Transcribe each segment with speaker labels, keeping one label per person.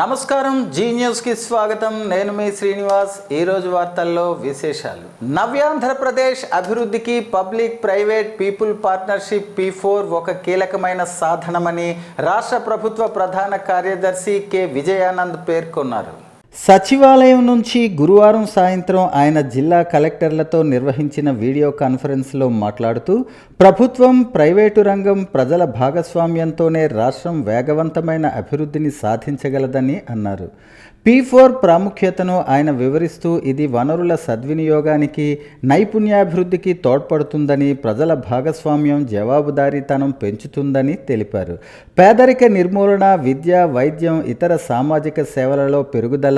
Speaker 1: నమస్కారం, G news కి స్వాగతం. నేను మీ శ్రీనివాస్. ఈ రోజు వార్తల్లో విశేషాలు. నవ్యాంధ్రప్రదేశ్ అభివృద్ధికి public private people partnership P4 ఒక కీలకమైన సాధనమని రాష్ట్ర ప్రభుత్వ ప్రధాన కార్యదర్శి కె విజయానంద్ పేర్కొన్నారు. సచివాలయం నుంచి గురువారం సాయంత్రం ఆయన జిల్లా కలెక్టర్లతో నిర్వహించిన వీడియో కాన్ఫరెన్స్లో మాట్లాడుతూ ప్రభుత్వం, ప్రైవేటు రంగం ప్రజల భాగస్వామ్యంతోనే రాష్ట్రం వేగవంతమైన అభివృద్ధిని సాధించగలదని అన్నారు. P4 ప్రాముఖ్యతను ఆయన వివరిస్తూ ఇది వనరుల సద్వినియోగానికి, నైపుణ్యాభివృద్ధికి తోడ్పడుతుందని, ప్రజల భాగస్వామ్యం, జవాబుదారీతనం పెంచుతుందని తెలిపారు. పేదరిక నిర్మూలన, విద్య, వైద్యం, ఇతర సామాజిక సేవలలో పెరుగుదల,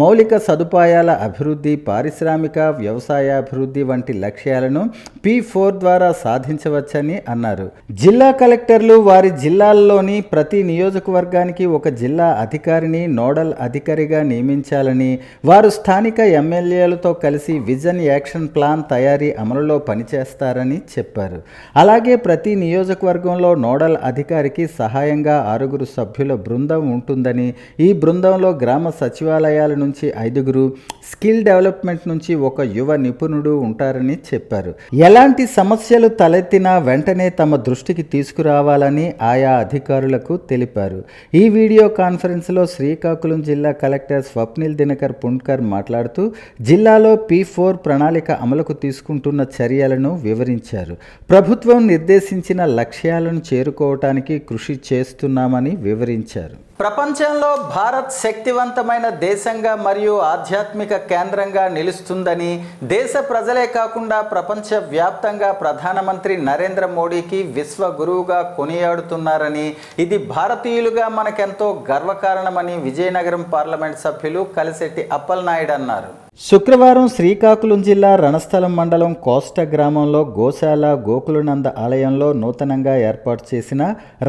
Speaker 1: మౌలిక సదుపాయాల అభివృద్ధి, పారిశ్రామిక, వ్యవసాయాభివృద్ధి వంటి లక్ష్యాలను P4 ద్వారా సాధించవచ్చని అన్నారు. జిల్లా కలెక్టర్లు వారి జిల్లాల్లోని ప్రతి నియోజకవర్గానికి ఒక జిల్లా అధికారిని, నోడల్ అధికారిగా నియమించాలని, వారు స్థానిక ఎమ్మెల్యేలతో కలిసి విజన్ యాక్షన్ ప్లాన్ తయారీ అమలులో పనిచేస్తారని చెప్పారు. అలాగే ప్రతి నియోజకవర్గంలో నోడల్ అధికారికి సహాయంగా 6 సభ్యుల బృందం ఉంటుందని, ఈ బృందంలో గ్రామ సచివాలయాల నుంచి 5, స్కిల్ డెవలప్మెంట్ నుంచి 1 యువ నిపుణుడు ఉంటారని చెప్పారు. ఎలాంటి సమస్యలు తలెత్తినా వెంటనే తమ దృష్టికి తీసుకురావాలని ఆయా అధికారులకు తెలిపారు. ఈ వీడియో కాన్ఫరెన్స్లో శ్రీకాకుళం జిల్లా కలెక్టర్ స్వప్నిల్ దినకర్ పుండ్కర్ మాట్లాడుతూ జిల్లాలో P4 ప్రణాళిక అమలుకు తీసుకుంటున్న చర్యలను వివరించారు. ప్రభుత్వం నిర్దేశించిన లక్ష్యాలను చేరుకోవటానికి కృషి చేస్తున్నామని వివరించారు. ప్రపంచంలో భారత్ శక్తివంతమైన దేశంగా మరియు ఆధ్యాత్మిక కేంద్రంగా నిలుస్తుందని, దేశ ప్రజలే కాకుండా ప్రపంచ వ్యాప్తంగా ప్రధానమంత్రి నరేంద్ర మోడీకి విశ్వ గురువుగా కొనియాడుతున్నారని, ఇది భారతీయులుగా మనకెంతో గర్వకారణమని విజయనగరం పార్లమెంట్ సభ్యులు కలిశెట్టి అప్పలనాయుడు అన్నారు. శుక్రవారం శ్రీకాకుళం జిల్లా రణస్థలం మండలం కోస్ట గ్రామంలో గోశాల గోకులనంద ఆలయంలో నూతనంగా ఏర్పాటు చేసిన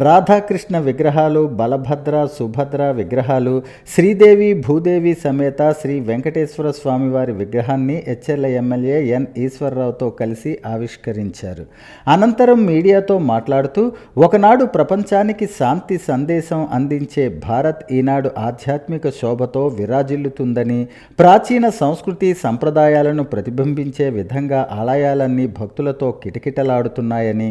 Speaker 1: రాధాకృష్ణ విగ్రహాలు, బలభద్ర, సుభద్ర విగ్రహాలు, శ్రీదేవి భూదేవి సమేత శ్రీ వెంకటేశ్వర స్వామివారి విగ్రహాన్ని హెచ్ఎల్ ఎమ్మెల్యే ఎన్ ఈశ్వరరావుతో కలిసి ఆవిష్కరించారు. అనంతరం మీడియాతో మాట్లాడుతూ ఒకనాడు ప్రపంచానికి శాంతి సందేశం అందించే భారత్ ఈనాడు ఆధ్యాత్మిక శోభతో విరాజిల్లుతుందని, ప్రాచీన సంస్కృతి సంప్రదాయాలను ప్రతిబింబించే విధంగా ఆలయాలన్నీ భక్తులతో కిటకిటలాడుతున్నాయని,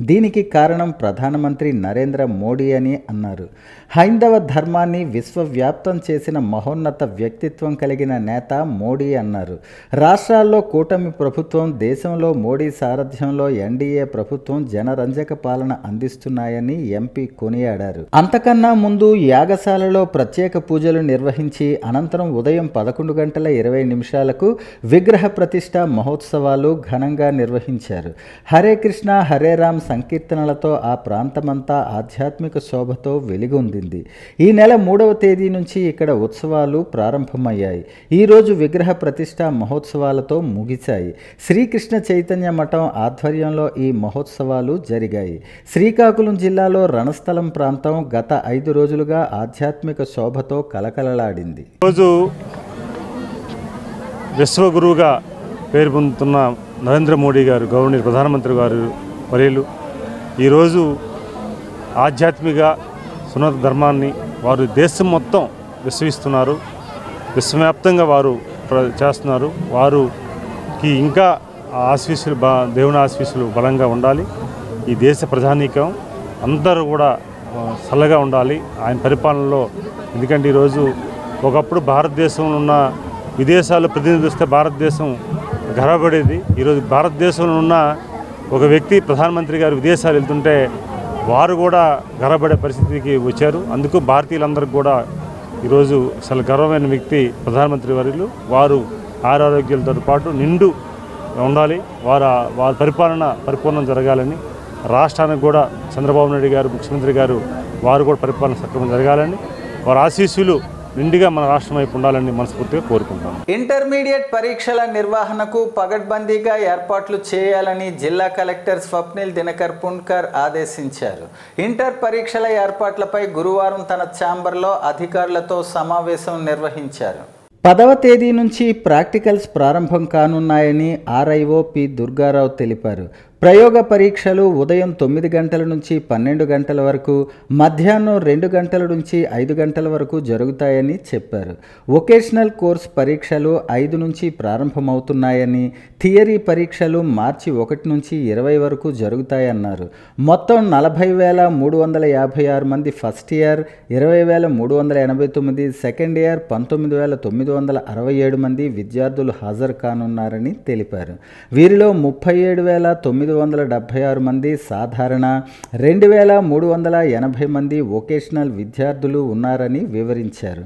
Speaker 1: దీనికి కారణం ప్రధానమంత్రి నరేంద్ర మోడీ అని అన్నారు. హైందవ ధర్మాన్ని విశ్వవ్యాప్తం చేసిన మహోన్నత వ్యక్తిత్వం కలిగిన నేత మోడీ అన్నారు. రాష్ట్రాల్లో కూటమి ప్రభుత్వం, దేశంలో మోడీ సారథ్యంలో ఎన్డీఏ ప్రభుత్వం జనరంజక పాలన అందిస్తున్నాయని ఎంపీ కొనియాడారు. అంతకన్నా ముందు యాగశాలలో ప్రత్యేక పూజలు నిర్వహించి అనంతరం ఉదయం 11:20 విగ్రహ ప్రతిష్ఠ మహోత్సవాలు ఘనంగా నిర్వహించారు. హరే కృష్ణ హరే రామ్ సంకీర్తనలతో ఆ ప్రాంతమంతా ఆధ్యాత్మిక శోభతో వెలిగొందింది. ఈ నెల 3వ తేదీ నుంచి ఇక్కడ ఉత్సవాలు ప్రారంభమయ్యాయి. ఈరోజు విగ్రహ ప్రతిష్ఠ మహోత్సవాలతో ముగిశాయి. శ్రీకృష్ణ చైతన్య మఠం ఆధ్వర్యంలో ఈ మహోత్సవాలు జరిగాయి. శ్రీకాకుళం జిల్లాలో రణస్థలం ప్రాంతం గత 5 రోజులుగా ఆధ్యాత్మిక శోభతో కలకలలాడింది.
Speaker 2: విశ్వగురువుగా పేరు పొందుతున్న నరేంద్ర మోడీ గారు, గవర్నర్ ప్రధానమంత్రి గారు వర్యులు ఈరోజు ఆధ్యాత్మిక సున్నత ధర్మాన్ని వారు దేశం మొత్తం విశ్వసిస్తున్నారు. విశ్వవ్యాప్తంగా వారు చేస్తున్నారు. వారికి ఇంకా ఆశీస్సులు, దేవుని ఆశీస్సులు బలంగా ఉండాలి. ఈ దేశ ప్రజానీకం అందరూ కూడా చల్లగా ఉండాలి ఆయన పరిపాలనలో. ఎందుకంటే ఈరోజు ఒకప్పుడు భారతదేశంలో ఉన్న విదేశాలు ప్రతినిధిస్తే భారతదేశం గర్వపడేది. ఈరోజు భారతదేశంలో ఉన్న ఒక వ్యక్తి ప్రధానమంత్రి గారు విదేశాలు వెళ్తుంటే వారు కూడా గర్వపడే పరిస్థితికి వచ్చారు. అందుకు భారతీయులందరికీ కూడా ఈరోజు చాలా గర్వమైన వ్యక్తి ప్రధానమంత్రి వర్యులు. వారు ఆరోగ్యాలతో పాటు నిండు ఉండాలి. వారి పరిపాలన పరిపూర్ణం జరగాలని, రాష్ట్రానికి కూడా చంద్రబాబు నాయుడు గారు ముఖ్యమంత్రి గారు వారు కూడా పరిపాలన సక్రమం జరగాలని, వారి ఆశీస్సులు నిండుగా మన రాష్ట్రం వైపు ఉండాలని మనస్ఫూర్తిగా కోరుకుంటాం.
Speaker 1: ఇంటర్మీడియట్ పరీక్షల నిర్వహణకు పగడ్బందీగా ఏర్పాట్లు చేయాలని జిల్లా కలెక్టర్ స్వప్నిల్ దినకర్ పుండ్కర్ ఆదేశించారు. ఇంటర్ పరీక్షల ఏర్పాట్లపై గురువారం తన ఛాంబర్లో అధికారులతో సమావేశం నిర్వహించారు. 10వ తేదీ నుంచి ప్రాక్టికల్స్ ప్రారంభం కానున్నాయని ఆర్ఐఓ పి దుర్గారావు తెలిపారు. ప్రయోగ పరీక్షలు ఉదయం 9 గంటల నుంచి 12 గంటల వరకు, మధ్యాహ్నం 2 గంటల నుంచి 5 గంటల వరకు జరుగుతాయని చెప్పారు. వొకేషనల్ కోర్స్ పరీక్షలు 5 నుంచి ప్రారంభమవుతున్నాయని, థియరీ పరీక్షలు మార్చి 1 నుంచి 20 వరకు జరుగుతాయన్నారు. మొత్తం 40,356 మంది ఫస్ట్ ఇయర్, 20,389 సెకండ్ ఇయర్, 19,967 మంది విద్యార్థులు హాజరు కానున్నారని తెలిపారు. వీరిలో 37,976 మంది సాధారణ, 2,380 మంది వొకేషనల్ విద్యార్థులు ఉన్నారని వివరించారు.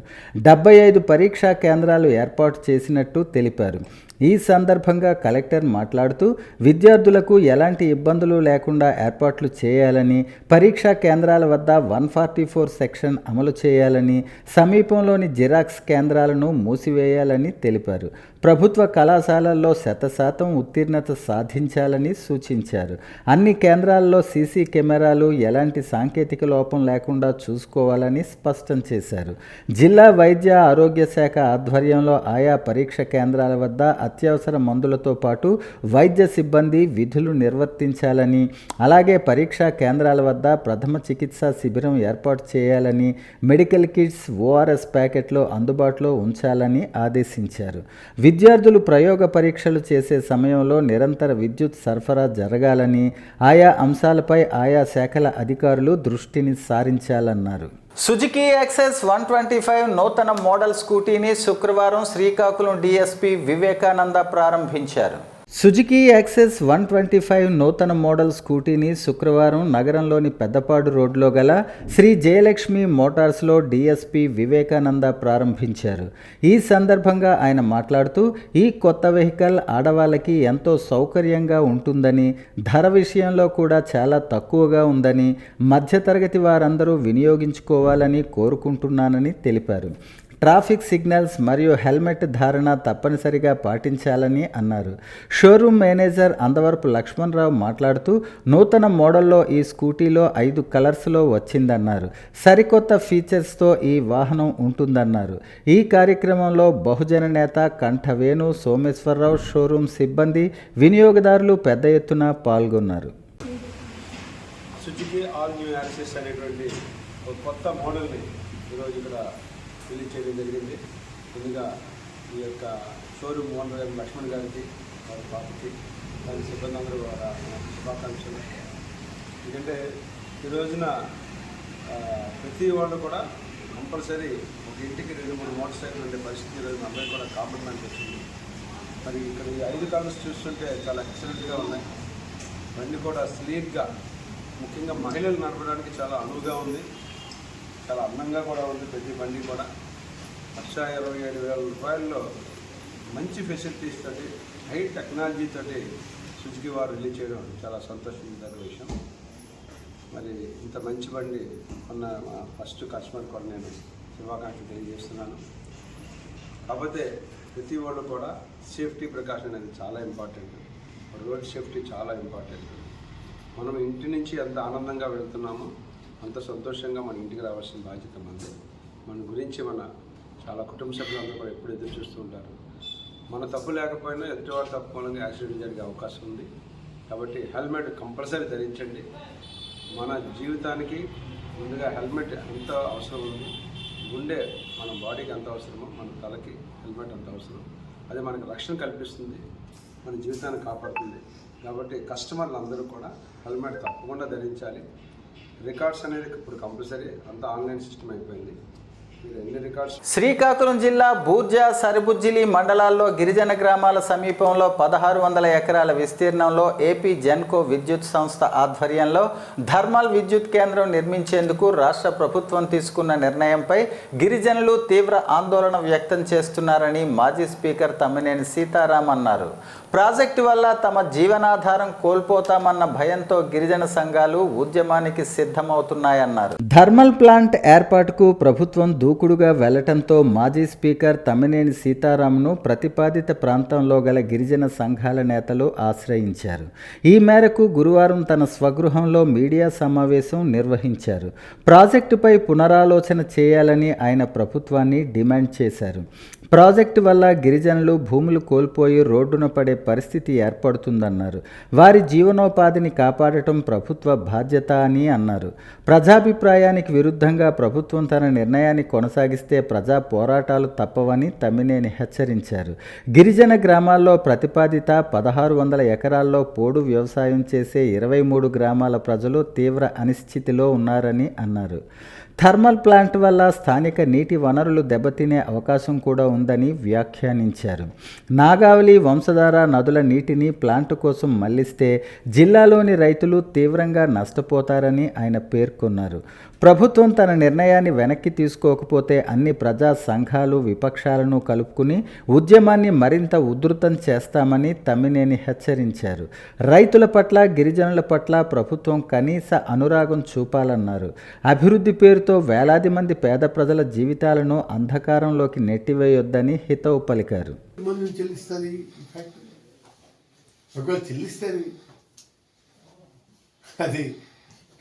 Speaker 1: 75 పరీక్షా కేంద్రాలు ఏర్పాటు చేసినట్టు తెలిపారు. ఈ సందర్భంగా కలెక్టర్ మాట్లాడుతూ విద్యార్థులకు ఎలాంటి ఇబ్బందులు లేకుండా ఏర్పాట్లు చేయాలని, పరీక్షా కేంద్రాల వద్ద 144 సెక్షన్ అమలు చేయాలని, సమీపంలోని జిరాక్స్ కేంద్రాలను మూసివేయాలని తెలిపారు. ప్రభుత్వ కళాశాలల్లో 100% ఉత్తీర్ణత సాధించాలని సూచించారు. అన్ని కేంద్రాల్లో సీసీ కెమెరాలు, ఎలాంటి సాంకేతిక లోపం లేకుండా చూసుకోవాలని స్పష్టం చేశారు. జిల్లా వైద్య ఆరోగ్య శాఖ ఆధ్వర్యంలో ఆయా పరీక్ష కేంద్రాల వద్ద అత్యవసర మందులతో పాటు వైద్య సిబ్బంది విధులు నిర్వర్తించాలని, అలాగే పరీక్షా కేంద్రాల వద్ద ప్రథమ చికిత్సా శిబిరం ఏర్పాటు చేయాలని, మెడికల్ కిట్స్, ఓఆర్ఎస్ ప్యాకెట్లు అందుబాటులో ఉంచాలని ఆదేశించారు. విద్యార్థులు ప్రయోగ పరీక్షలు చేసే సమయంలో నిరంతర విద్యుత్ సరఫరా జరగాలని, ఆయా అంశాలపై ఆయా శాఖల అధికారులు దృష్టిని సారించాలన్నారు. సుజుకి యాక్సెస్ 125 నూతన మోడల్ స్కూటీని శుక్రవారం శ్రీకాకుళం డీఎస్పీ వివేకానంద ప్రారంభించారు. సుజుకి యాక్సెస్ 125 నూతన మోడల్ స్కూటీని శుక్రవారం నగరంలోని పెద్దపాడు రోడ్లో గల శ్రీ జయలక్ష్మి మోటార్స్లో డీఎస్పీ వివేకానంద ప్రారంభించారు. ఈ సందర్భంగా ఆయన మాట్లాడుతూ ఈ కొత్త వెహికల్ ఆడవాళ్ళకి ఎంతో సౌకర్యంగా ఉంటుందని, ధర విషయంలో కూడా చాలా తక్కువగా ఉందని, మధ్యతరగతి వారందరూ వినియోగించుకోవాలని కోరుకుంటున్నానని తెలిపారు. ట్రాఫిక్ సిగ్నల్స్ మరియు హెల్మెట్ ధారణ తప్పనిసరిగా పాటించాలని అన్నారు. షోరూమ్ మేనేజర్ అందవరపు లక్ష్మణరావు మాట్లాడుతూ నూతన మోడల్లో ఈ స్కూటీలో 5 కలర్స్లో వచ్చిందన్నారు. సరికొత్త ఫీచర్స్తో ఈ వాహనం ఉంటుందన్నారు. ఈ కార్యక్రమంలో బహుజన నేత కంఠవేణు సోమేశ్వరరావు, షోరూమ్ సిబ్బంది, వినియోగదారులు పెద్ద ఎత్తున పాల్గొన్నారు.
Speaker 3: సుజుకి ఆల్ న్యూ యాక్సెస్ అనేటువంటి ఒక కొత్త మోడల్ని ఈరోజు ఇక్కడ రిలీజ్ చేయడం జరిగింది. ముందుగా ఈ యొక్క షోరూమ్ ఓనర్ లక్ష్మణ్ గారికి, వారి పాపకి, దాని సిబ్బంది అందరూ కూడా శుభాకాంక్షలు. ఎందుకంటే ఈ రోజున ప్రతి వాళ్ళు కూడా కంపల్సరీ ఒక ఇంటికి 2-3 మోటార్ సైకిల్ ఉండే పరిస్థితి ఈరోజు అందరికీ కూడా కామన్ మ్యాన్ వచ్చింది. మరి ఇక్కడ ఈ 5 కలర్స్ చూస్తుంటే చాలా ఎక్సలెంట్గా ఉన్నాయి. బండి కూడా స్లీట్గా, ముఖ్యంగా మహిళలు నడపడానికి చాలా అనువుగా ఉంది, చాలా అందంగా కూడా ఉంది. ప్రతి బండి కూడా 1,27,000 రూపాయల్లో మంచి ఫెసిలిటీస్ తోటి, హై టెక్నాలజీ తోటి సుజుకి వారు రిలీజ్ చేయడం చాలా సంతోషించదగ్గ విషయం. మరి ఇంత మంచి బండి కొన్న ఫస్ట్ కస్టమర్ కూడా నేను శుభాకాంక్షలు తెలియజేస్తున్నాను. కాకపోతే ప్రతి వాళ్ళు కూడా సేఫ్టీ ప్రికాషన్ అనేది చాలా ఇంపార్టెంట్. రోడ్ సేఫ్టీ చాలా ఇంపార్టెంట్. మనం ఇంటి నుంచి ఎంత ఆనందంగా వెళ్తున్నామో అంత సంతోషంగా మన ఇంటికి రావాల్సిన బాధ్యత మనది. మన గురించి మన చాలా కుటుంబ సభ్యులందరూ కూడా ఎప్పుడు ఎదురు చూస్తూ ఉంటారు. మన తప్పు లేకపోయినా ఎదుటివారి తప్పు మూలంగా యాక్సిడెంట్ జరిగే అవకాశం ఉంది. కాబట్టి హెల్మెట్ కంపల్సరీ ధరించండి. మన జీవితానికి ముందుగా హెల్మెట్ ఎంత అవసరం ఉంది, గుండె మన బాడీకి ఎంత అవసరమో మన తలకి హెల్మెట్ అంత అవసరం. అది మనకు రక్షణ కల్పిస్తుంది, మన జీవితాన్ని కాపాడుతుంది. కాబట్టి కస్టమర్లు అందరూ కూడా హెల్మెట్ తప్పకుండా ధరించాలి. రికార్డ్స్ అనేది ఇప్పుడు కంపల్సరీ అంతా ఆన్లైన్ సిస్టమ్ అయిపోయింది.
Speaker 1: శ్రీకాకుళం జిల్లా బూర్జా, సరిబుజ్జిలి మండలాల్లో గిరిజన గ్రామాల సమీపంలో 1600 ఎకరాల విస్తీర్ణంలో ఏపీ జెన్కో విద్యుత్ సంస్థ ఆధ్వర్యంలో థర్మల్ విద్యుత్ కేంద్రం నిర్మించేందుకు రాష్ట్ర ప్రభుత్వం తీసుకున్న నిర్ణయంపై గిరిజనులు తీవ్ర ఆందోళన వ్యక్తం చేస్తున్నారని మాజీ స్పీకర్ తమ్మినేని సీతారాం అన్నారు. ప్రాజెక్టు వల్ల తమ జీవనాధారం కోల్పోతామన్న భయంతో గిరిజన సంఘాలు ఉద్యమానికి సిద్ధమవుతున్నాయన్నారు. థర్మల్ ప్లాంట్ ఏర్పాటుకు ప్రభుత్వం దూకుడుగా వెళ్లటంతో మాజీ స్పీకర్ తమ్మినేని సీతారాంను ప్రతిపాదిత ప్రాంతంలో గల గిరిజన సంఘాల నేతలు ఆశ్రయించారు. ఈ మేరకు గురువారం తన స్వగృహంలో మీడియా సమావేశం నిర్వహించారు. ప్రాజెక్టుపై పునరాలోచన చేయాలని ఆయన ప్రభుత్వాన్ని డిమాండ్ చేశారు. ప్రాజెక్టు వల్ల గిరిజనులు భూములు కోల్పోయి రోడ్డున పడే పరిస్థితి ఏర్పడుతుందన్నారు. వారి జీవనోపాధిని కాపాడటం ప్రభుత్వ బాధ్యత అని అన్నారు. ప్రజాభిప్రాయానికి విరుద్ధంగా ప్రభుత్వం తన నిర్ణయాన్ని కొనసాగిస్తే ప్రజా పోరాటాలు తప్పవని తమ్మినేని హెచ్చరించారు. గిరిజన గ్రామాల్లో ప్రతిపాదిత 1600 ఎకరాల్లో పోడు వ్యవసాయం చేసే 23 గ్రామాల ప్రజలు తీవ్ర అనిశ్చితిలో ఉన్నారని అన్నారు. థర్మల్ ప్లాంట్ వల్ల స్థానిక నీటి వనరులు దెబ్బతినే అవకాశం కూడా ఉందని వ్యాఖ్యానించారు. నాగావళి, వంశధార నదుల నీటిని ప్లాంటు కోసం మళ్లిస్తే జిల్లాలోని రైతులు తీవ్రంగా నష్టపోతారని ఆయన పేర్కొన్నారు. ప్రభుత్వం తన నిర్ణయాన్ని వెనక్కి తీసుకోకపోతే అన్ని ప్రజా సంఘాలు, విపక్షాలను కలుపుకుని ఉద్యమాన్ని మరింత ఉధృతం చేస్తామని తమ్మినేని హెచ్చరించారు. రైతుల పట్ల, గిరిజనుల పట్ల ప్రభుత్వం కనీస అనురాగం చూపాలన్నారు. అభివృద్ధి పేరుతో వేలాది మంది పేద ప్రజల జీవితాలను అంధకారంలోకి నెట్టివేయొద్దని హితవు పలికారు.
Speaker 4: అది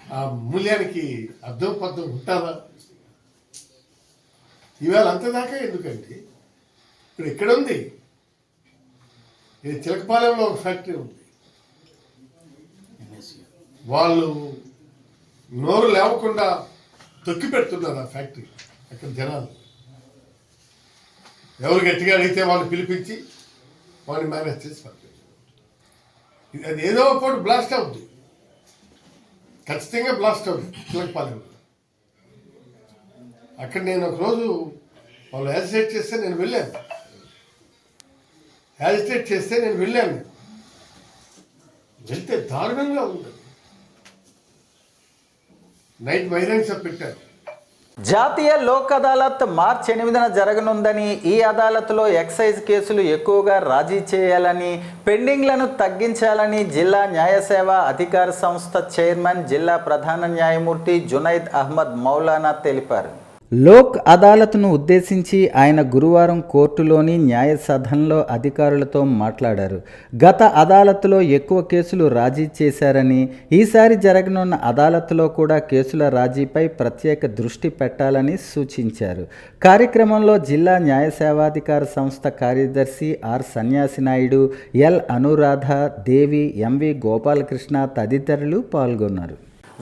Speaker 4: ఆ మూల్యానికి అర్థం పద్ధం ఉంటుందా? ఇవాళ అంతదాకా ఎందుకండి? ఇప్పుడు ఎక్కడ ఉంది? చిలకపాలెంలో ఒక ఫ్యాక్టరీ ఉంది. వాళ్ళు నోరు లేవకుండా తొక్కి పెడుతున్నారు ఆ ఫ్యాక్టరీ. అక్కడ జనాలు ఎవరు గట్టిగా అడిగితే వాళ్ళు పిలిపించి వాళ్ళని మేనేజ్ చేసి పంపించారు. అది ఏదో ఒకటి బ్లాస్ట్ అవుతుంది, ఖచ్చితంగా బ్లాస్ట్ అవుతుంది చిలకపాలెంలో. అక్కడ నేను ఒకరోజు వాళ్ళు యాజిటేట్ చేస్తే నేను వెళ్ళాను. వెళ్తే దారుణంగా ఉంది. నైట్ బహిరంగ పెట్టారు.
Speaker 1: జాతీయ లోక్ అదాలత్ మార్చి 8న జరగనుందని, ఈ అదాలత్లో ఎక్సైజ్ కేసులు ఎక్కువగా రాజీ చేయాలని, పెండింగ్లను తగ్గించాలని జిల్లా న్యాయ సేవా అధికార సంస్థ చైర్మన్, జిల్లా ప్రధాన న్యాయమూర్తి జునైద్ అహ్మద్ మౌలానా తెలిపారు. లోక్ అదాలత్ను ఉద్దేశించి ఆయన గురువారం కోర్టులోని న్యాయ సదన్లో అధికారులతో మాట్లాడారు. గత అదాలత్లో ఎక్కువ కేసులు రాజీ చేశారని, ఈసారి జరగనున్న అదాలత్లో కూడా కేసుల రాజీపై ప్రత్యేక దృష్టి పెట్టాలని సూచించారు. కార్యక్రమంలో జిల్లా న్యాయ సేవాధికార సంస్థ కార్యదర్శి ఆర్ సన్యాసి నాయుడు, ఎల్ అనురాధ, దేవి, ఎంవి గోపాలకృష్ణ తదితరులు పాల్గొన్నారు.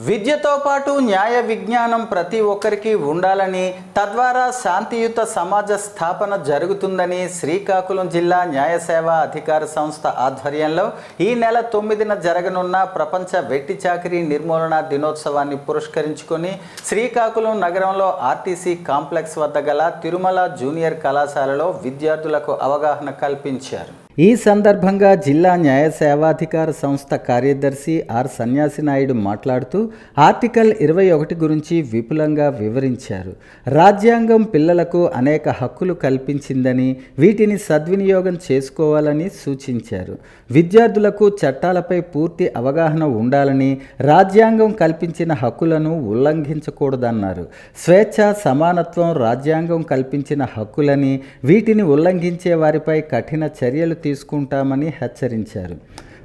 Speaker 1: విద్యతో పాటు న్యాయ విజ్ఞానం ప్రతి ఒక్కరికి ఉండాలని, తద్వారా శాంతియుత సమాజ స్థాపన జరుగుతుందని శ్రీకాకుళం జిల్లా న్యాయ సేవా అధికార సంస్థ ఆధ్వర్యంలో ఈ నెల 9న జరగనున్న ప్రపంచ వెట్టి చాకిరీ నిర్మూలన దినోత్సవాన్ని పురస్కరించుకొని శ్రీకాకుళం నగరంలో ఆర్టీసీ కాంప్లెక్స్ వద్ద గల తిరుమల జూనియర్ కళాశాలలో విద్యార్థులకు అవగాహన కల్పించారు. ఈ సందర్భంగా జిల్లా న్యాయ సేవాధికార సంస్థ కార్యదర్శి ఆర్ సన్యాసి నాయుడు మాట్లాడుతూ ఆర్టికల్ 21 గురించి విపులంగా వివరించారు. రాజ్యాంగం పిల్లలకు అనేక హక్కులు కల్పించిందని, వీటిని సద్వినియోగం చేసుకోవాలని సూచించారు. విద్యార్థులకు చట్టాలపై పూర్తి అవగాహన ఉండాలని, రాజ్యాంగం కల్పించిన హక్కులను ఉల్లంఘించకూడదన్నారు. స్వేచ్ఛ, సమానత్వం రాజ్యాంగం కల్పించిన హక్కులని, వీటిని ఉల్లంఘించే వారిపై కఠిన చర్యలు తీసుకుంటామని హెచ్చరించారు.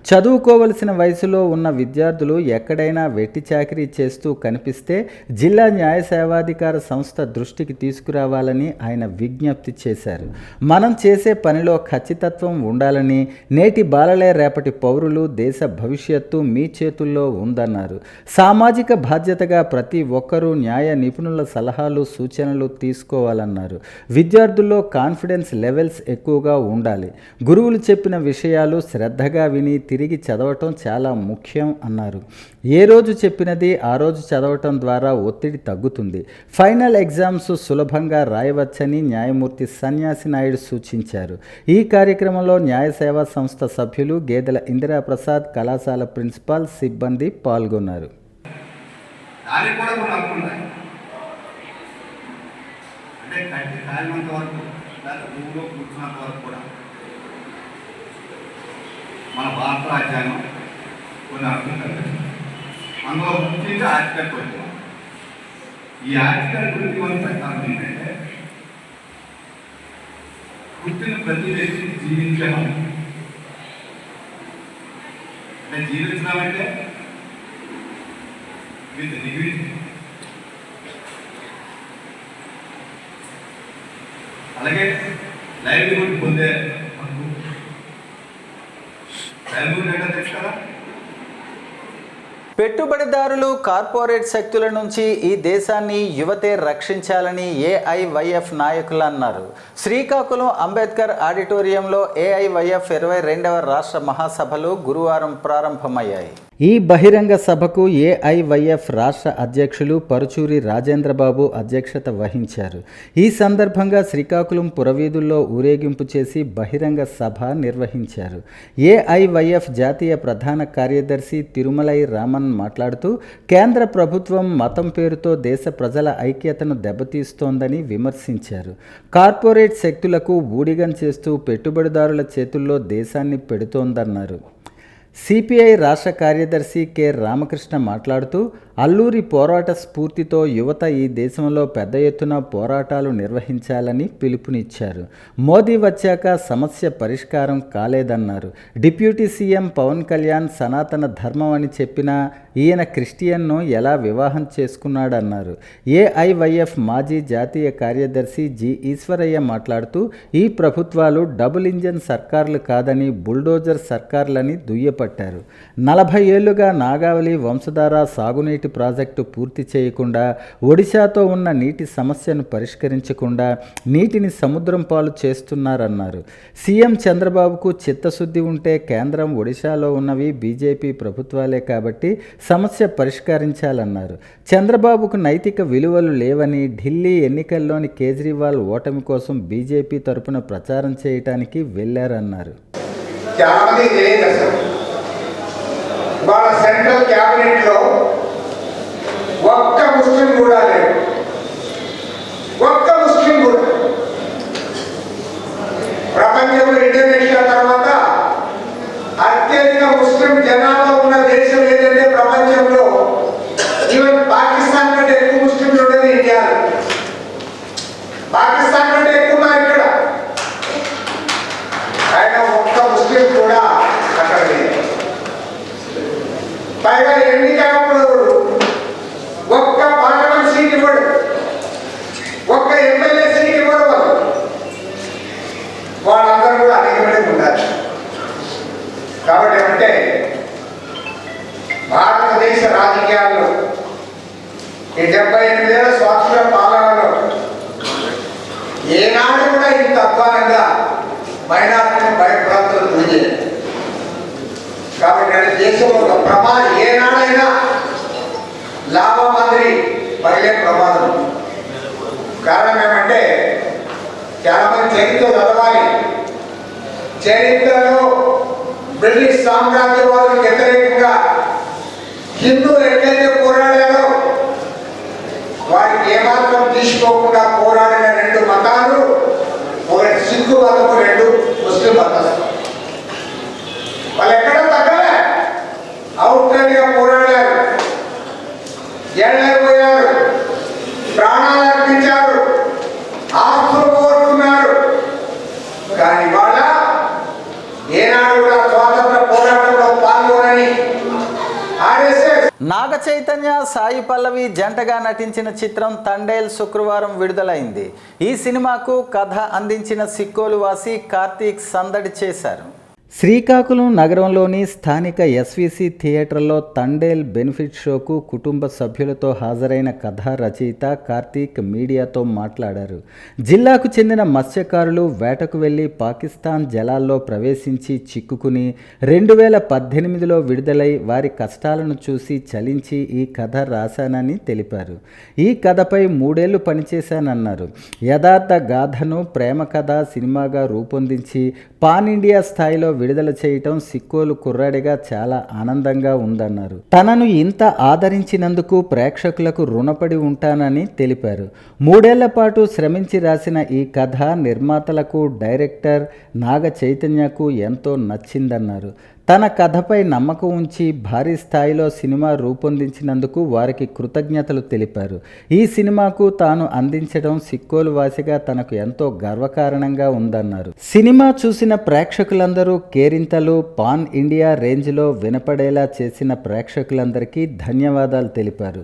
Speaker 1: చదువుకోవలసిన వయసులో ఉన్న విద్యార్థులు ఎక్కడైనా వెట్టి చాకిరీ చేస్తూ కనిపిస్తే జిల్లా న్యాయ సేవాధికార సంస్థ దృష్టికి తీసుకురావాలని ఆయన విజ్ఞప్తి చేశారు. మనం చేసే పనిలో ఖచ్చితత్వం ఉండాలని, నేటి బాలలే రేపటి పౌరులు, దేశ భవిష్యత్తు మీ చేతుల్లో ఉందన్నారు. సామాజిక బాధ్యతగా ప్రతి ఒక్కరూ న్యాయ నిపుణుల సలహాలు, సూచనలు తీసుకోవాలన్నారు. విద్యార్థుల్లో కాన్ఫిడెన్స్ లెవెల్స్ ఎక్కువగా ఉండాలి. గురువులు చెప్పిన విషయాలు శ్రద్ధగా విని తిరిగి చదవటం చాలా ముఖ్యం అన్నారు. ఏ రోజు చెప్పినది ఆ రోజు చదవటం ద్వారా ఒత్తిడి తగ్గుతుంది. ఫైనల్ ఎగ్జామ్స్ సులభంగా రాయవచ్చని న్యాయమూర్తి సన్యాసి నాయుడు సూచించారు. ఈ కార్యక్రమంలో న్యాయ సేవా సంస్థ సభ్యులు గేదెల ఇందిరాప్రసాద్, కళాశాల ప్రిన్సిపాల్, సిబ్బంది పాల్గొన్నారు.
Speaker 5: మన భారత రాజ్యాంగం కొన్ని అర్థం అందులో ముఖ్యంగా ఆర్టికల్ 21. ఈ ఆర్టికల్ 21 ప్రకారం ఏంటంటే పుట్టిన ప్రతి వ్యక్తిని జీవించడం, అంటే జీవించడం అంటే విత్ డిగ్నిటీ, అలాగే లైవ్లీహుడ్ పొందే హక్కు, బెంగళూరు ఏంటో తెలుసు కదా.
Speaker 1: పెట్టుబడిదారులు కార్పొరేట్ శక్తుల నుంచి ఈ దేశాన్ని యువతే రక్షించాలని ఏఐవైఎఫ్ నాయకులు అన్నారు. శ్రీకాకుళం అంబేద్కర్ ఆడిటోరియంలో ఏఐవైఎఫ్ 22వ రాష్ట్ర మహాసభలు గురువారం ప్రారంభమయ్యాయి. ఈ బహిరంగ సభకు ఏఐవైఎఫ్ రాష్ట్ర అధ్యక్షులు పరుచూరి రాజేంద్రబాబు అధ్యక్షత వహించారు. ఈ సందర్భంగా శ్రీకాకుళం పురవీధుల్లో ఊరేగింపు చేసి బహిరంగ సభ నిర్వహించారు. ఏఐవైఎఫ్ జాతీయ ప్రధాన కార్యదర్శి తిరుమలై రామన్ మాట్లాడుతూ కేంద్ర ప్రభుత్వం మతం పేరుతో దేశ ప్రజల ఐక్యతను దెబ్బతీస్తోందని విమర్శించారు. కార్పొరేట్ శక్తులకు ఊడిగం చేస్తూ పెట్టుబడిదారుల చేతుల్లో దేశాన్ని పెడుతోందన్నారు. సిపిఐ రాష్ట్ర కార్యదర్శి కె రామకృష్ణ మాట్లాడుతూ అల్లూరి పోరాట స్ఫూర్తితో యువత ఈ దేశంలో పెద్ద ఎత్తున పోరాటాలు నిర్వహించాలని పిలుపునిచ్చారు. మోదీ వచ్చాక సమస్య పరిష్కారం కాలేదన్నారు. డిప్యూటీ సీఎం పవన్ కళ్యాణ్ సనాతన ధర్మం అని చెప్పినా ఈయన క్రిస్టియన్ను ఎలా వివాహం చేసుకున్నాడన్నారు. ఏఐవైఎఫ్ మాజీ జాతీయ కార్యదర్శి జి ఈశ్వరయ్య మాట్లాడుతూ ఈ ప్రభుత్వాలు డబుల్ ఇంజన్ సర్కార్లు కాదని బుల్డోజర్ సర్కార్లని దుయ్యపట్టారు. 40 ఏళ్లుగా నాగావళి వంశధార సాగునీటి ప్రాజెక్టు పూర్తి చేయకుండా, ఒడిశాతో ఉన్న నీటి సమస్యను పరిష్కరించకుండా నీటిని సముద్రం పాలు చేస్తున్నారన్నారు. సీఎం చంద్రబాబుకు చిత్తశుద్ధి ఉంటే కేంద్రం ఒడిశాలో ఉన్నవి బీజేపీ ప్రభుత్వాలే కాబట్టి సమస్య పరిష్కరించాలన్నారు. చంద్రబాబుకు నైతిక విలువలు లేవని, ఢిల్లీ ఎన్నికల్లోని కేజ్రీవాల్ ఓటమి కోసం బీజేపీ తరపున ప్రచారం చేయడానికి వెళ్లారన్నారు.
Speaker 6: వాళ్ళ సెంట్రల్ క్యాబినెట్ లో ఒక్క ముస్లిం కూడా లేరు. ఒక్క ముస్లిం కూడా. ప్రపంచంలో ఇండోనేషియా తర్వాత అత్యధిక ముస్లిం జనాభా ఉన్న దేశం ఏదంటే ప్రపంచంలో ఈవెన్ పాకిస్తాన్ కంటే ఎక్కువ ముస్లింలు ఉండేది ఇండియాలో. పాకిస్తాన్ కంటే ఎక్కువ ఉన్నారు ఇక్కడ. ఆయన ఒక్క ముస్లిం కూడా అక్కడ లేదు. పైగా ఎన్నికలప్పుడు ఒక్క పార్లమెంట్ సీట్ ఇవ్వడు, ఒక్క ఎమ్మెల్యే సీట్ ఇవ్వడు. వాళ్ళందరూ కూడా అనేకమంది ఉన్నారు. కాబట్టి ఏమంటే భారతదేశ రాజకీయాల్లో ఈ 78 ఏళ్ల స్వాతంత్ర పాలనలో ఏనాడు కూడా ఇంత అధ్వానంగా మైనారిటీని భయప్రాంతాలు గురి. కాబట్టి దేశంలో ఒక ప్రమాదం ఏనాడైనా లాభం మాదిరి పగిలే ప్రమాదం. కారణం ఏమంటే చాలా మంది చరిత్ర చదవాలి. చరిత్రలో బ్రిటిష్ సామ్రాజ్యవాదులకు వ్యతిరేకంగా హిందువులు ఎట్లయితే పోరాడారో వారికి ఏమాత్రం తీసుకోకుండా పోరాడిన 2 మతాలు, ఒకటి సిక్కు మతము, 2 ముస్లిం మతస్థులు. వాళ్ళు ఎక్కడ తగ్గలే, అవుట్గా పోరాడారు, ఏళ్ళైపోయారు, ప్రాణాలు అర్పించారు, ఆస్తులు కోరుకున్నారు. కానీ వాళ్ళ ఏనాడు కూడా స్వాతంత్ర పోరాటంలో పాల్గొనని ఆర్ఎస్ఎస్.
Speaker 1: నాగ చైతన్య, సాయి పల్లవి జంటగా నటించిన చిత్రం తండేల్ శుక్రవారం విడుదలైంది. ఈ సినిమాకు కథ అందించిన సిక్కోలు వాసి కార్తీక్ సందడి చేశారు. శ్రీకాకుళం నగరంలోని స్థానిక ఎస్విసి థియేటర్లో తండేల్ బెనిఫిట్ షోకు కుటుంబ సభ్యులతో హాజరైన కథా రచయిత కార్తీక్ మీడియాతో మాట్లాడారు. జిల్లాకు చెందిన మత్స్యకారులు వేటకు వెళ్లి పాకిస్తాన్ జలాల్లో ప్రవేశించి చిక్కుకుని 2018లో విడుదలై వారి కష్టాలను చూసి చలించి ఈ కథ రాశానని తెలిపారు. ఈ కథపై 3 ఏళ్లు పనిచేశానన్నారు. యథార్థ గాథను ప్రేమ కథ సినిమాగా రూపొందించి పాన్ ఇండియా స్థాయిలో విడుదల చేయటం సిక్కోలు కుర్రాడిగా చాలా ఆనందంగా ఉందన్నారు. తనను ఇంత ఆదరించినందుకు ప్రేక్షకులకు రుణపడి ఉంటానని తెలిపారు. 3 ఏళ్ల పాటు శ్రమించి రాసిన ఈ కథ నిర్మాతలకు, డైరెక్టర్ నాగ చైతన్యకు ఎంతో నచ్చిందన్నారు. తన కథపై నమ్మకం ఉంచి భారీ స్థాయిలో సినిమా రూపొందించినందుకు వారికి కృతజ్ఞతలు తెలిపారు. ఈ సినిమాకు తాను అందించడం సిక్కోలు వాసిగా తనకు ఎంతో గర్వకారణంగా ఉందన్నారు. సినిమా చూసిన ప్రేక్షకులందరూ కేరింతలు పాన్ ఇండియా రేంజ్లో వినపడేలా చేసిన ప్రేక్షకులందరికీ ధన్యవాదాలు తెలిపారు.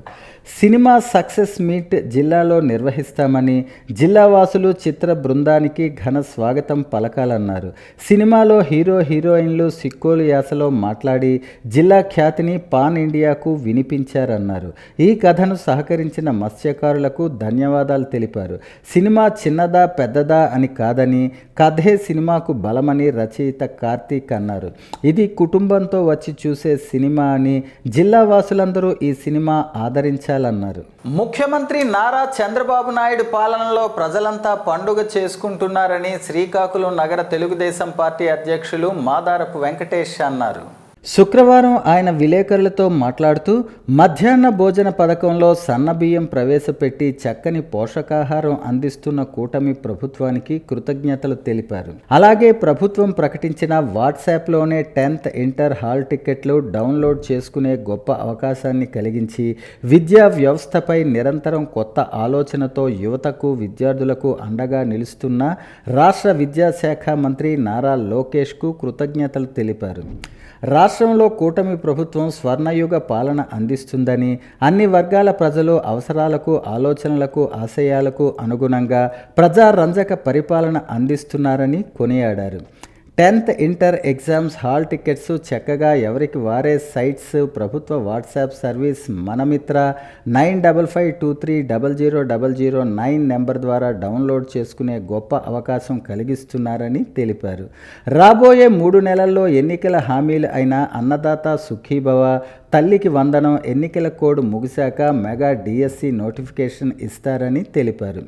Speaker 1: సినిమా సక్సెస్ మీట్ జిల్లాలో నిర్వహిస్తామని, జిల్లావాసులు చిత్ర బృందానికి ఘన స్వాగతం పలకాలన్నారు. సినిమాలో హీరో హీరోయిన్లు సిక్కోలు యాసలో మాట్లాడి జిల్లా ఖ్యాతిని పాన్ ఇండియాకు వినిపించారన్నారు. ఈ కథను సహకరించిన మత్స్యకారులకు ధన్యవాదాలు తెలిపారు. సినిమా చిన్నదా పెద్దదా అని కాదని కథే సినిమాకు బలమని రచయిత కార్తీక్ అన్నారు. ఇది కుటుంబంతో వచ్చి చూసే సినిమా అని జిల్లా వాసులందరూ ఈ సినిమా ఆదరించాలన్నారు. ముఖ్యమంత్రి నారా చంద్రబాబు నాయుడు పాలనలో ప్రజలంతా పండుగ చేసుకుంటున్నారని శ్రీకాకుళం నగర తెలుగుదేశం పార్టీ అధ్యక్షులు మాదారపు వెంకటేష్ అన్నారు. శుక్రవారం ఆయన విలేకరులతో మాట్లాడుతూ మధ్యాహ్న భోజన పథకంలో సన్నబియ్యం ప్రవేశపెట్టి చక్కని పోషకాహారం అందిస్తున్న కూటమి ప్రభుత్వానికి కృతజ్ఞతలు తెలిపారు. అలాగే ప్రభుత్వం ప్రకటించిన వాట్సాప్లోనే 10th ఇంటర్ హాల్ టికెట్లు డౌన్లోడ్ చేసుకునే గొప్ప అవకాశాన్ని కలిగించి విద్యా వ్యవస్థపై నిరంతరం కొత్త ఆలోచనతో యువతకు విద్యార్థులకు అండగా నిలుస్తున్న రాష్ట్ర విద్యాశాఖ మంత్రి నారా లోకేష్కు కృతజ్ఞతలు తెలిపారు. రాష్ట్రంలో కూటమి ప్రభుత్వం స్వర్ణయుగ పాలన అందిస్తుందని, అన్ని వర్గాల ప్రజలు అవసరాలకు, ఆలోచనలకు, ఆశయాలకు అనుగుణంగా ప్రజారంజక పరిపాలన అందిస్తున్నారని కొనియాడారు. 10th inter exams hall tickets చక్కగా ఎవరికి వారే సైట్స్, ప్రభుత్వ వాట్సాప్ సర్వీస్ మనమిత్ర 9552300009 నెంబర్ ద్వారా డౌన్లోడ్ చేసుకునే గొప్ప అవకాశం కలిగిస్తున్నారని తెలిపారు. రాబోయే 3 నెలల్లో ఎన్నికల హామీలు అయిన అన్నదాత సుఖీభవ, తల్లికి వందనం ఎన్నికల కోడ్ ముగిశాక మెగా డిఎస్సి నోటిఫికేషన్ ఇస్తారని తెలిపారు.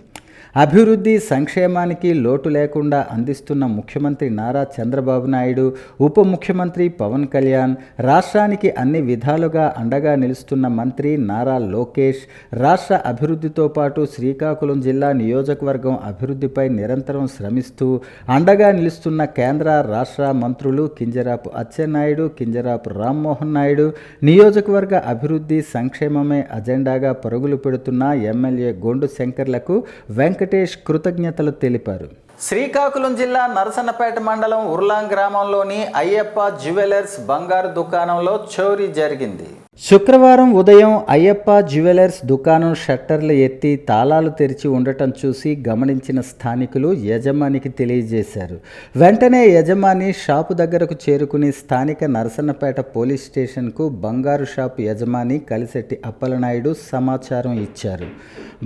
Speaker 1: అభివృద్ధి సంక్షేమానికి లోటు లేకుండా అందిస్తున్న ముఖ్యమంత్రి నారా చంద్రబాబు నాయుడు, ఉప ముఖ్యమంత్రి పవన్ కళ్యాణ్, రాష్ట్రానికి అన్ని విధాలుగా అండగా నిలుస్తున్న మంత్రి నారా లోకేష్ రాష్ట్ర అభివృద్ధితో పాటు శ్రీకాకుళం జిల్లా నియోజకవర్గం అభివృద్ధిపై నిరంతరం శ్రమిస్తూ అండగా నిలుస్తున్న కేంద్ర రాష్ట్ర మంత్రులు కింజరాపు అచ్చెన్నాయుడు, కింజరాపు రామ్మోహన్ నాయుడు, నియోజకవర్గ అభివృద్ధి సంక్షేమమే అజెండాగా పరుగులు పెడుతున్న ఎమ్మెల్యే గొండు శంకర్లకు వెంకటేష్ కృతజ్ఞతలు తెలిపారు. శ్రీకాకుళం జిల్లా నరసన్నపేట మండలం ఉర్లాం గ్రామంలోని అయ్యప్ప జ్యువెలర్స్ బంగారు దుకాణంలో చోరీ జరిగింది. శుక్రవారం ఉదయం అయ్యప్ప జ్యువెలర్స్ దుకాణం షట్టర్లు ఎత్తి తాళాలు తెరిచి ఉండటం చూసి గమనించిన స్థానికులు యజమానికి తెలియజేశారు. వెంటనే యజమాని షాపు దగ్గరకు చేరుకుని స్థానిక నరసన్నపేట పోలీస్ స్టేషన్కు బంగారు షాపు యజమాని కలిశెట్టి అప్పలనాయుడు సమాచారం ఇచ్చారు.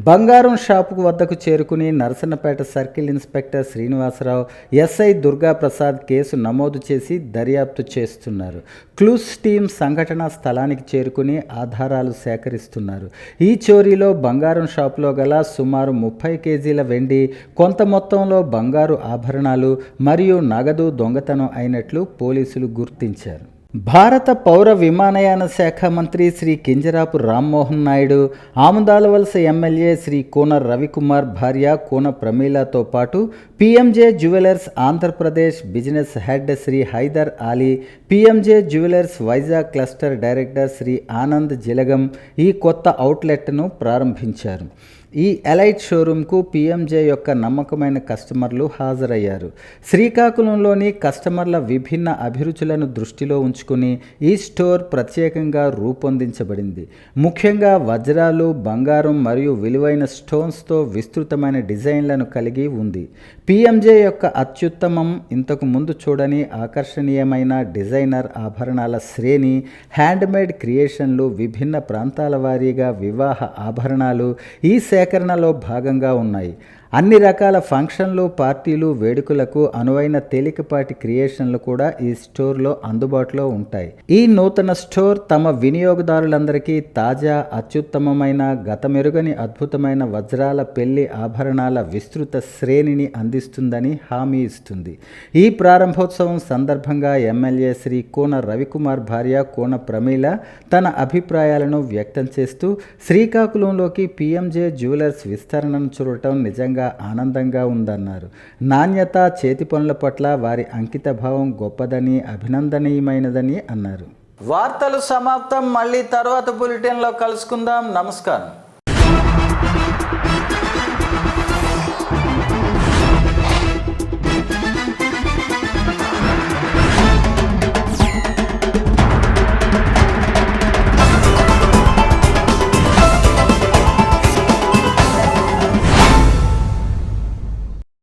Speaker 1: బంగారం షాపు వద్దకు చేరుకుని Narasannapeta circle inspector Srinivasarao, SI Durgaprasad case నమోదు చేసి దర్యాప్తు చేస్తున్నారు. క్లూస్ టీం సంఘటనా స్థలానికి చేరుకుని ఆధారాలు సేకరిస్తున్నారు. ఈ చోరీలో బంగారం షాపులో గల సుమారు 30 కేజీల వెండి, కొంత మొత్తంలో బంగారు ఆభరణాలు మరియు నగదు దొంగతనం అయినట్లు పోలీసులు గుర్తించారు. భారత పౌర విమానయాన శాఖ మంత్రి శ్రీ కింజరాపు రామ్మోహన్ నాయుడు, ఆముదాలవలస ఎమ్మెల్యే శ్రీ కోన రవికుమార్ భార్య కోన ప్రమీలతో పాటు PMJ jewellers Andhra Pradesh business head Shri Haider Ali, PMJ jewellers Vizag cluster director Shri Anand Jilagam ఈ కొత్త అవుట్లెట్ను ప్రారంభించారు. ఈ ఎలైట్ షోరూంకు పిఎంజే యొక్క నమ్మకమైన కస్టమర్లు హాజరయ్యారు. శ్రీకాకుళంలోని కస్టమర్ల విభిన్న అభిరుచులను దృష్టిలో ఉంచుకుని ఈ స్టోర్ ప్రత్యేకంగా రూపొందించబడింది. ముఖ్యంగా వజ్రాలు, బంగారం మరియు విలువైన స్టోన్స్తో విస్తృతమైన డిజైన్లను కలిగి ఉంది. పిఎంజే యొక్క అత్యుత్తమం ఇంతకు ముందు చూడని ఆకర్షణీయమైన డిజైనర్ ఆభరణాల శ్రేణి, హ్యాండ్మేడ్ క్రియేషన్లు, విభిన్న ప్రాంతాల వారీగా వివాహ ఆభరణాలు ఈ సేకరణలో భాగంగా ఉన్నాయి. అన్ని రకాల ఫంక్షన్లు, పార్టీలు, వేడుకలకు అనువైన తేలికపాటి క్రియేషన్లు కూడా ఈ స్టోర్లో అందుబాటులో ఉంటాయి. ఈ నూతన స్టోర్ తమ వినియోగదారులందరికీ తాజా, అత్యుత్తమమైన, గతమెరుగని అద్భుతమైన వజ్రాల, పెళ్లి ఆభరణాల విస్తృత శ్రేణిని అందిస్తుందని హామీ ఇస్తుంది. ఈ ప్రారంభోత్సవం సందర్భంగా ఎమ్మెల్యే శ్రీ కోన రవికుమార్ భార్య కోన ప్రమీల తన అభిప్రాయాలను వ్యక్తం చేస్తూ శ్రీకాకుళంలోకి పిఎంజే జ్యువెలర్స్ విస్తరణను చూడటం నిజంగా ఆనందంగా ఉందన్నారు. నాణ్యత, చేతి పనుల పట్ల వారి అంకితభావం గొప్పదని, అభినందనీయమైనదని అన్నారు. వార్తలు సమాప్తం. మళ్ళీ తర్వాత బులెటిన్లో కలుసుకుందాం. నమస్కారం.